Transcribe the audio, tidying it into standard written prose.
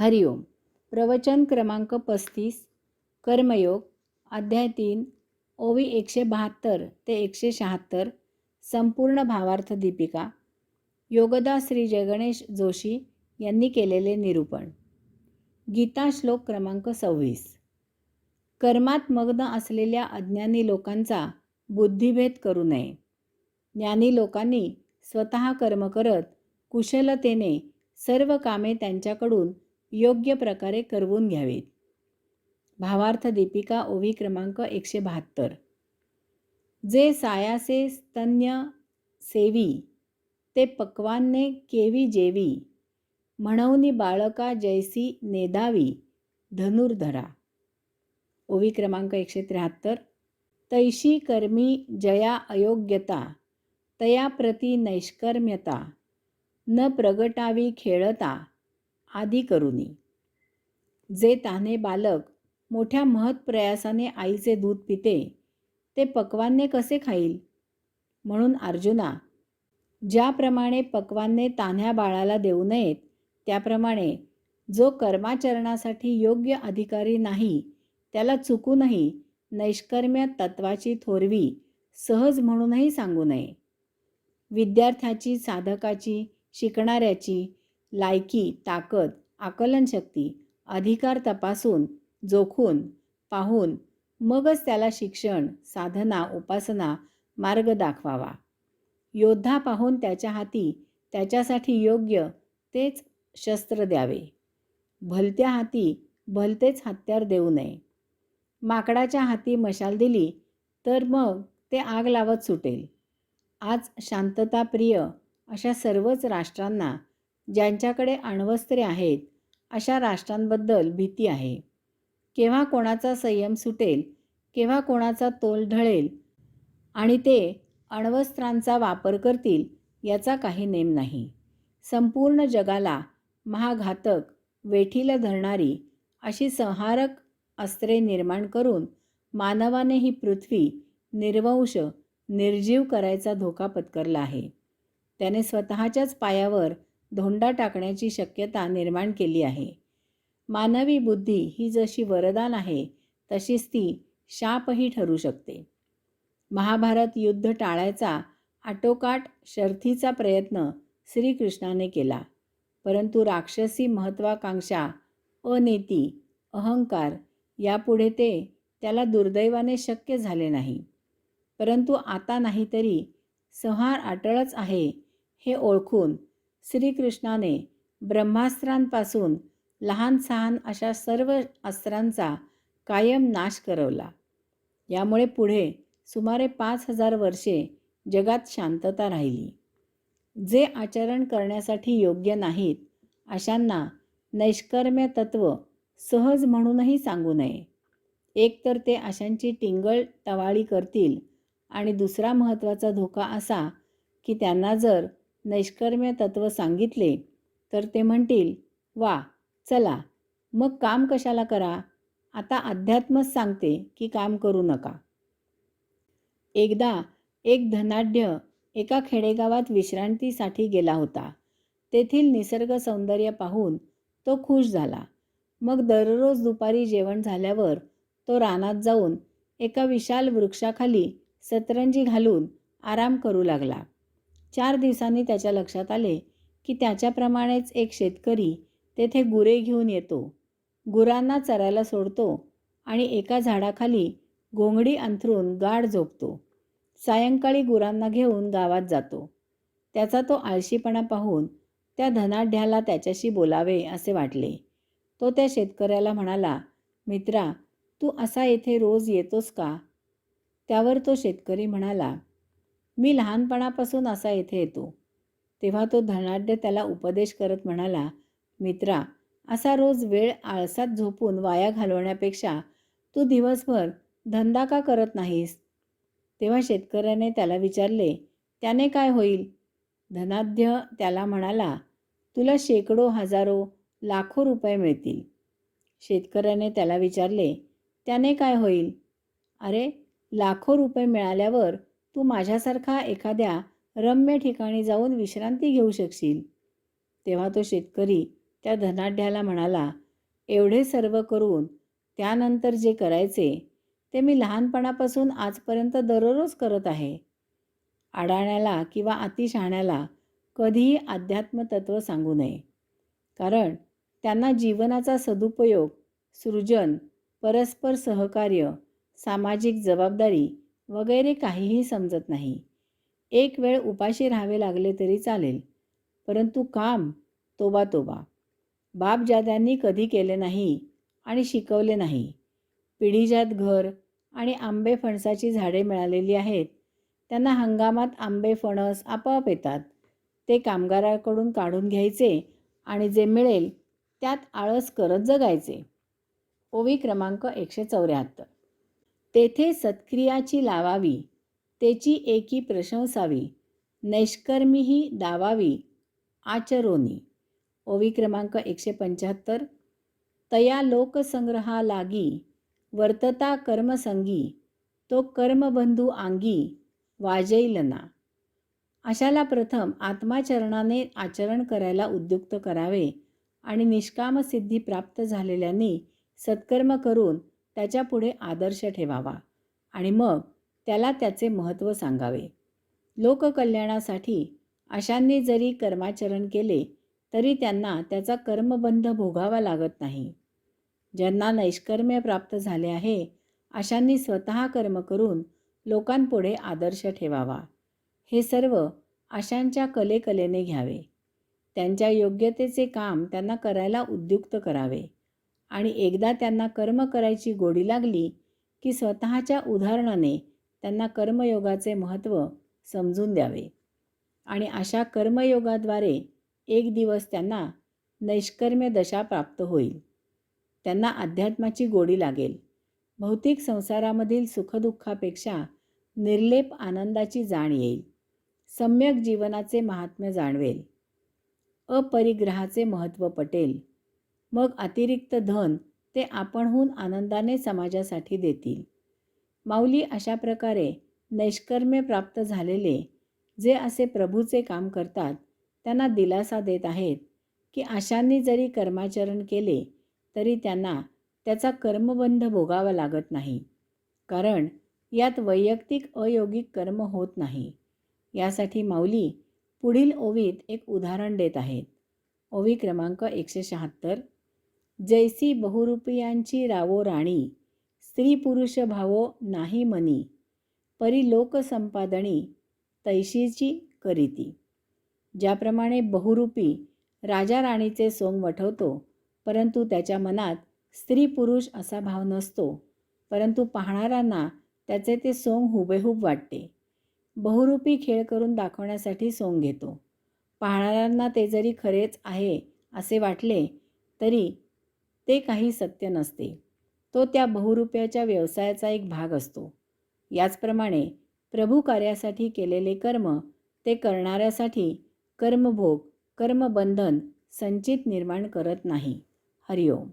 हरिओम. प्रवचन क्रमांक 35. कर्मयोग, अध्याय 3, ओवी 172 ते 176. संपूर्ण भावार्थ दीपिका. योगदास श्री जयगणेश जोशी यांनी केलेले निरूपण. गीता श्लोक क्रमांक 26. कर्मात मग्न असलेल्या अज्ञानी लोकांचा बुद्धिभेद करू नये. ज्ञानी लोकांनी स्वतः कर्म करत कुशलतेने सर्व कामे त्यांच्याकडून योग्य प्रकारे करवून घ्यावीत. भावार्थ दीपिका, ओवी क्रमांक 172. जे सायासे स्तन्य सेवी, ते पक्वान्ने केवी जेवी, म्हणूनी बाळका जैसी नेदावी धनुर्धरा. ओवी क्रमांक 173. तैशी कर्मी जया अयोग्यता, तया प्रती नैष्कर्म्यता, न प्रगटावी खेळता आदी करुनी. जे तान्हे बालक मोठ्या महत् प्रयासाने आईचे दूध पिते, ते पक्वान्ने कसे खाईल? म्हणून अर्जुना, ज्याप्रमाणे पक्वान्ने तान्ह्या बाळाला देऊ नयेत, त्याप्रमाणे जो कर्माचरणासाठी योग्य अधिकारी नाही, त्याला चुकूनही नैष्कर्म्य तत्वाची थोरवी सहज म्हणूनही सांगू नये. विद्यार्थ्याची, साधकाची, शिकणाऱ्याची लायकी, ताकद, आकलनशक्ती, अधिकार तपासून, जोखून, पाहून मगच त्याला शिक्षण, साधना, उपासना मार्ग दाखवावा. योद्धा पाहून त्याच्या हाती त्याच्यासाठी योग्य तेच शस्त्र द्यावे. भलत्या हाती भलतेच हत्यार देऊ नये. माकडाच्या हाती मशाल दिली तर मग ते आग लावत सुटेल. आज शांतताप्रिय अशा सर्वच राष्ट्रांना, ज्यांच्याकडे अण्वस्त्रे आहेत, अशा राष्ट्रांबद्दल भीती आहे. केव्हा कोणाचा संयम सुटेल, केव्हा कोणाचा तोल ढळेल आणि ते अण्वस्त्रांचा वापर करतील, याचा काही नेम नाही. संपूर्ण जगाला महाघातक, वेठीला धरणारी अशी संहारक अस्त्रे निर्माण करून मानवाने ही पृथ्वी निर्वंश, निर्जीव करायचा धोका पत्करला आहे. त्याने स्वतःच्याच पायावर धोंडा टाकण्याची शक्यता निर्माण केली आहे. मानवी बुद्धी ही जशी वरदान आहे, तशीच ती शापही ठरू शकते. महाभारत युद्ध टाळायचा आटोकाट शर्थीचा प्रयत्न श्रीकृष्णाने केला, परंतु राक्षसी महत्त्वाकांक्षा, अनीती, अहंकार यापुढे ते त्याला दुर्दैवाने शक्य झाले नाही. परंतु आता नाहीतरी संहार अटळच आहे हे ओळखून श्रीकृष्णाने ब्रह्मास्त्रांपासून लहान सहान अशा सर्व अस्त्रांचा कायम नाश करवला. यामुळे पुढे सुमारे 5000 वर्षे जगात शांतता राहिली. जे आचरण करण्यासाठी योग्य नाहीत, अशांना नैष्कर्म्य तत्व सहज म्हणूनही सांगू नये. एकतर ते अशांची टिंगल टवाळी करतील, आणि दुसरा महत्त्वाचा धोका असा की त्यांना जर नैष्कर्म्य तत्व सांगितले तर ते म्हणतील, वा चला मग काम कशाला करा, आता अध्यात्मच सांगते की काम करू नका. एकदा एक धनाढ्य एका खेडेगावात विश्रांतीसाठी गेला होता. तेथील निसर्ग सौंदर्य पाहून तो खुश झाला. मग दररोज दुपारी जेवण झाल्यावर तो रानात जाऊन एका विशाल वृक्षाखाली सतरंजी घालून आराम करू लागला. 4 दिवसांनी त्याच्या लक्षात आले की त्याच्याप्रमाणेच एक शेतकरी तेथे गुरे घेऊन येतो, गुरांना चरायला सोडतो आणि एका झाडाखाली घोंगडी अंथरून गाढ झोपतो. सायंकाळी गुरांना घेऊन गावात जातो. त्याचा तो आळशीपणा पाहून त्या धनाढ्याला त्याच्याशी बोलावे असे वाटले. तो त्या शेतकऱ्याला म्हणाला, मित्रा, तू असा येथे रोज येतोस का? त्यावर तो शेतकरी म्हणाला, मी लहानपणापासून असा येथे येतो. तेव्हा तो धनाढ्य त्याला उपदेश करत म्हणाला, मित्रा, असा रोज वेळ आळसात झोपून वाया घालवण्यापेक्षा तू दिवसभर धंदा का करत नाहीस? तेव्हा शेतकऱ्याने त्याला विचारले, त्याने काय होईल? धनाढ्य त्याला म्हणाला, तुला शेकडो, हजारो, लाखो रुपये मिळतील. शेतकऱ्याने त्याला विचारले, त्याने काय होईल? अरे, लाखो रुपये मिळाल्यावर तू माझ्यासारखा एखाद्या रम्य ठिकाणी जाऊन विश्रांती घेऊ शकशील. तेव्हा तो शेतकरी त्या धनाढ्याला म्हणाला, एवढे सर्व करून त्यानंतर जे करायचे ते मी लहानपणापासून आजपर्यंत दररोज करत आहे. अडाण्याला किंवा अतिशहाण्याला कधीही अध्यात्मतत्त्व सांगू नये, कारण त्यांना जीवनाचा सदुपयोग, सृजन, परस्पर सहकार्य, सामाजिक जबाबदारी वगैरे काहीही समजत नाही. एक वेळ उपाशी राहावे लागले तरी चालेल, परंतु काम तोबा तोबा. बापजाद्यांनी कधी केले नाही आणि शिकवले नाही. पिढीजात घर आणि आंबे फणसाची झाडे मिळालेली आहेत. त्यांना हंगामात आंबे फणस आपोआप येतात. ते कामगाराकडून काढून घ्यायचे आणि जे मिळेल त्यात आळस करत जगायचे. ओवी क्रमांक 174. तेथे सत्क्रियाची लावावी, तेची एकी प्रशंसावी, नैष्कर्मीही दावावी आचरोनी. ओवी क्रमांक 175. तया लोकसंग्रहा लागी, वर्तता कर्मसंगी, तो कर्मबंधू आंगी वाजैलना. अशाला प्रथम आत्माचरणाने आचरण करायला उद्युक्त करावे आणि निष्काम सिद्धी प्राप्त झालेल्यांनी सत्कर्म करून त्याच्या पुढे आदर्श ठेवावा आणि मग त्याला त्याचे महत्त्व सांगावे. लोककल्याणासाठी अशांनी जरी कर्माचरण केले तरी त्यांना त्याचा कर्मबंध भोगावा लागत नाही. ज्यांना नैष्कर्म्य प्राप्त झाले आहे अशांनी स्वतः कर्म करून लोकांपुढे आदर्श ठेवावा. हे सर्व अशांच्या कलेकलेने घ्यावे. त्यांच्या योग्यतेचे काम त्यांना करायला उद्युक्त करावे आणि एकदा त्यांना कर्म करायची गोडी लागली की स्वतःच्या उदाहरणाने त्यांना कर्मयोगाचे महत्त्व समजून द्यावे आणि अशा कर्मयोगाद्वारे एक दिवस त्यांना नैष्कर्म्य दशा प्राप्त होईल. त्यांना अध्यात्माची गोडी लागेल. भौतिक संसारामधील सुखदुःखापेक्षा निर्लेप आनंदाची जाण येईल. सम्यक जीवनाचे महात्म्य जाणवेल. अपरिग्रहाचे महत्त्व पटेल. मग अतिरिक्त धन ते आपणहून आनंदाने समाजासाठी देतील. माऊली अशा प्रकारे नैष्कर्म्य प्राप्त झालेले जे असे प्रभूचे काम करतात त्यांना दिलासा देत आहेत की अशांनी जरी कर्माचरण केले तरी त्यांना त्याचा कर्मबंध भोगावा लागत नाही, कारण यात वैयक्तिक अयोगिक कर्म होत नाही. यासाठी माऊली पुढील ओवीत एक उदाहरण देत आहेत. ओवी क्रमांक 176. जैसी बहुरूपियांची रावो राणी, स्त्री पुरुष भावो नाही मनी, परी लोकसंपादनी तैशीची करीती. ज्याप्रमाणे बहुरूपी राजा राणीचे सोंग वठवतो, परंतु त्याच्या मनात स्त्री पुरुष असा भाव नसतो, परंतु पाहणाऱ्यांना त्याचे ते सोंग हुबेहूब वाटते. बहुरूपी खेळ करून दाखवण्यासाठी सोंग घेतो. पाहणाऱ्यांना ते जरी खरेच आहे असे वाटले तरी ते काही सत्य नसते. तो त्या बहुरूप्याच्या व्यवसायाचा एक भाग असतो. याचप्रमाणे प्रभू कार्यासाठी केलेले कर्म ते करणाऱ्यासाठी कर्मभोग, कर्मबंधन संचित निर्माण करत नाही. हरिओम.